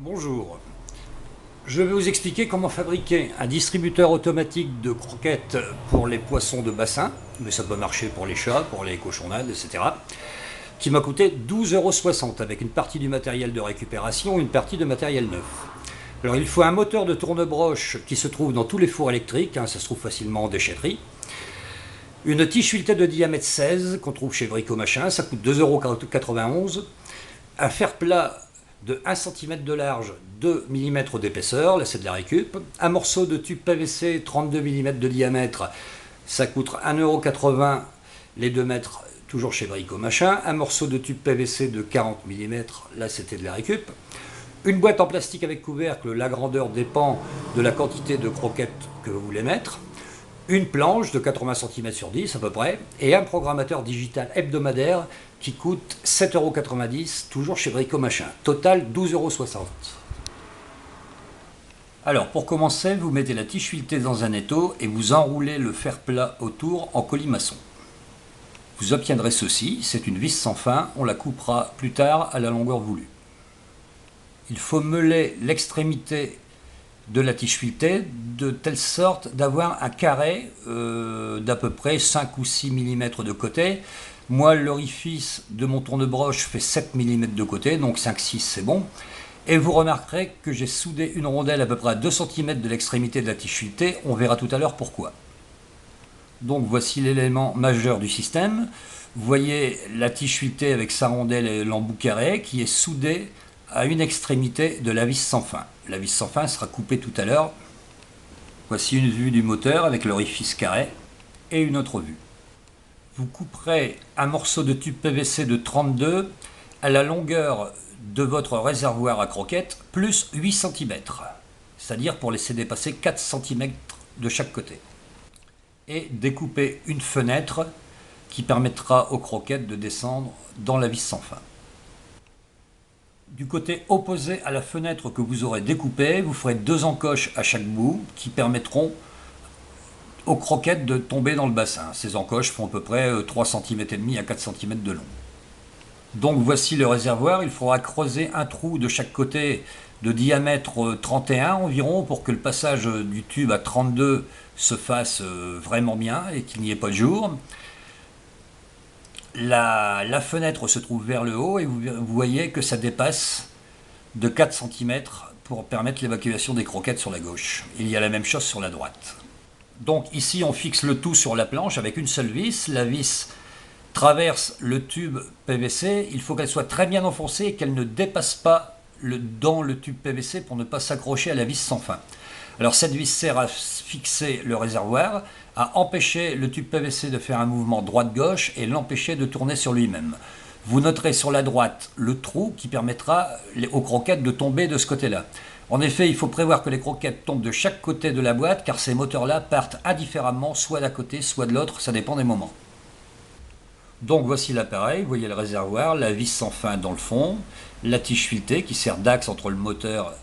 Bonjour, je vais vous expliquer comment fabriquer un distributeur automatique de croquettes pour les poissons de bassin, mais ça peut marcher pour les chats, pour les cochonnades, etc., qui m'a coûté 12,60 € avec une partie du matériel de récupération et une partie de matériel neuf. Alors il faut un moteur de tourne-broche qui se trouve dans tous les fours électriques, ça se trouve facilement en déchetterie, une tige filetée de diamètre 16 qu'on trouve chez Brico Machin, ça coûte 2,91 €, un fer plat de 1 cm de large, 2 mm d'épaisseur, là c'est de la récup, un morceau de tube PVC 32 mm de diamètre, ça coûte 1,80 € les 2 mètres, toujours chez Brico Machin, un morceau de tube PVC de 40 mm, là c'était de la récup, une boîte en plastique avec couvercle, la grandeur dépend de la quantité de croquettes que vous voulez mettre, une planche de 80 cm sur 10 à peu près, et un programmateur digital hebdomadaire qui coûte 7,90 €, toujours chez Brico Machin. Total 12,60 €. Alors pour commencer, vous mettez la tige filetée dans un étau et vous enroulez le fer plat autour en colimaçon. Vous obtiendrez ceci, c'est une vis sans fin, on la coupera plus tard à la longueur voulue. Il faut meuler l'extrémité de la tige filetée de telle sorte d'avoir un carré d'à peu près 5 ou 6 mm de côté. Moi, l'orifice de mon tourne-broche fait 7 mm de côté, donc 5-6 c'est bon. Et vous remarquerez que j'ai soudé une rondelle à peu près à 2 cm de l'extrémité de la tige filetée, on verra tout à l'heure pourquoi. Donc voici l'élément majeur du système. Vous voyez la tige filetée avec sa rondelle et l'embout carré qui est soudé à une extrémité de la vis sans fin. La vis sans fin sera coupée tout à l'heure. Voici une vue du moteur avec l'orifice carré et une autre vue. Vous couperez un morceau de tube PVC de 32 à la longueur de votre réservoir à croquettes plus 8 cm, c'est-à-dire pour laisser dépasser 4 cm de chaque côté. Et découper une fenêtre qui permettra aux croquettes de descendre dans la vis sans fin. Du côté opposé à la fenêtre que vous aurez découpée, vous ferez 2 encoches à chaque bout qui permettront aux croquettes de tomber dans le bassin. Ces encoches font à peu près 3,5 cm à 4 cm de long. Donc voici le réservoir, il faudra creuser un trou de chaque côté de diamètre 31 environ pour que le passage du tube à 32 se fasse vraiment bien et qu'il n'y ait pas de jour. La fenêtre se trouve vers le haut et vous voyez que ça dépasse de 4 cm pour permettre l'évacuation des croquettes sur la gauche. Il y a la même chose sur la droite. Donc ici on fixe le tout sur la planche avec une seule vis. La vis traverse le tube PVC. Il faut qu'elle soit très bien enfoncée et qu'elle ne dépasse pas dans le tube PVC pour ne pas s'accrocher à la vis sans fin. Alors cette vis sert à fixer le réservoir, à empêcher le tube PVC de faire un mouvement droite-gauche et l'empêcher de tourner sur lui-même. Vous noterez sur la droite le trou qui permettra aux croquettes de tomber de ce côté-là. En effet, il faut prévoir que les croquettes tombent de chaque côté de la boîte car ces moteurs-là partent indifféremment, soit d'un côté, soit de l'autre, ça dépend des moments. Donc voici l'appareil, vous voyez le réservoir, la vis sans fin dans le fond, la tige filetée qui sert d'axe entre le moteur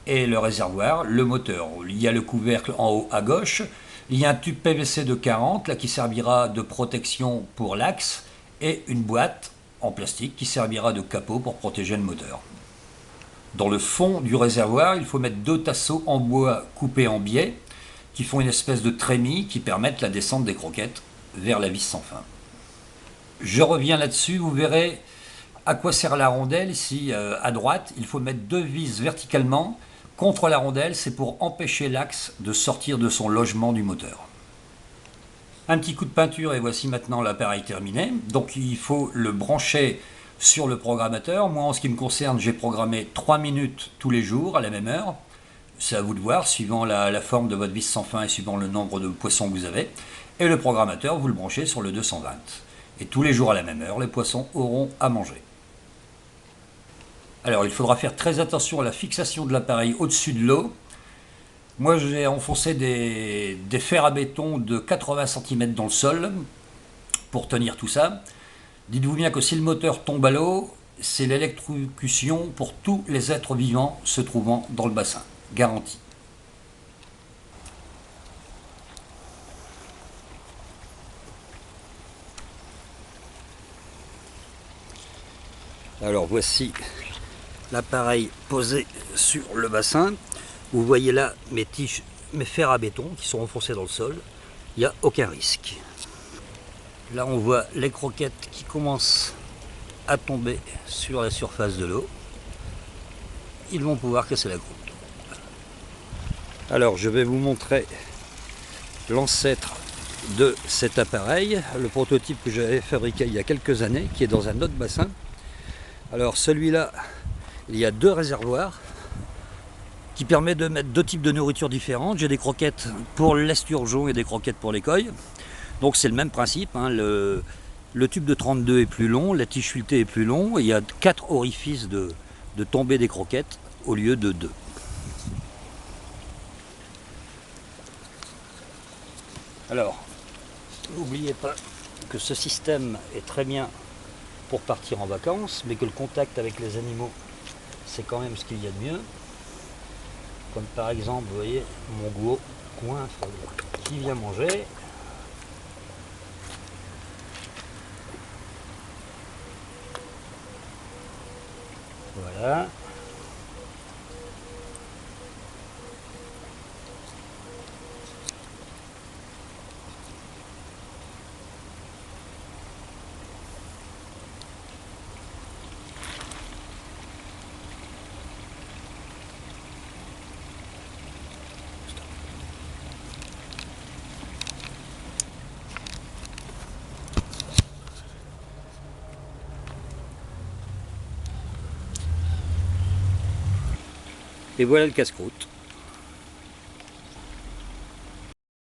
et le réservoir, le moteur. Il y a le couvercle en haut à gauche, il y a un tube PVC de 40 là, qui servira de protection pour l'axe et une boîte en plastique qui servira de capot pour protéger le moteur. Dans le fond du réservoir, il faut mettre 2 tasseaux en bois coupés en biais qui font une espèce de trémie qui permettent la descente des croquettes vers la vis sans fin. Je reviens là-dessus, vous verrez à quoi sert la rondelle. Ici à droite, il faut mettre 2 vis verticalement contre la rondelle, c'est pour empêcher l'axe de sortir de son logement du moteur. Un petit coup de peinture et voici maintenant l'appareil terminé. Donc il faut le brancher sur le programmateur. Moi en ce qui me concerne, j'ai programmé 3 minutes tous les jours à la même heure. C'est à vous de voir, suivant la forme de votre vis sans fin et suivant le nombre de poissons que vous avez. Et le programmateur, vous le branchez sur le 220. Et tous les jours à la même heure, les poissons auront à manger. Alors il faudra faire très attention à la fixation de l'appareil au-dessus de l'eau. Moi j'ai enfoncé des fers à béton de 80 cm dans le sol pour tenir tout ça. Dites-vous bien que si le moteur tombe à l'eau, c'est l'électrocution pour tous les êtres vivants se trouvant dans le bassin. Garanti. Alors voici l'appareil posé sur le bassin. Vous voyez là mes fers à béton qui sont enfoncés dans le sol. Il n'y a aucun risque. Là on voit les croquettes qui commencent à tomber sur la surface de l'eau. Ils vont pouvoir casser la croûte. Alors je vais vous montrer l'ancêtre de cet appareil, le prototype que j'avais fabriqué il y a quelques années, qui est dans un autre bassin. Alors celui-là, il y a 2 réservoirs qui permettent de mettre 2 types de nourriture différentes. J'ai des croquettes pour l'esturgeon et des croquettes pour l'écoille. Donc c'est le même principe, hein. Le tube de 32 est plus long, la tige filetée est plus long, et il y a 4 orifices de tombée des croquettes au lieu de 2. Alors, n'oubliez pas que ce système est très bien pour partir en vacances, mais que le contact avec les animaux, c'est quand même ce qu'il y a de mieux. Comme par exemple, vous voyez, mon gros coinfre qui vient manger. Voilà. Et voilà le casse-croûte.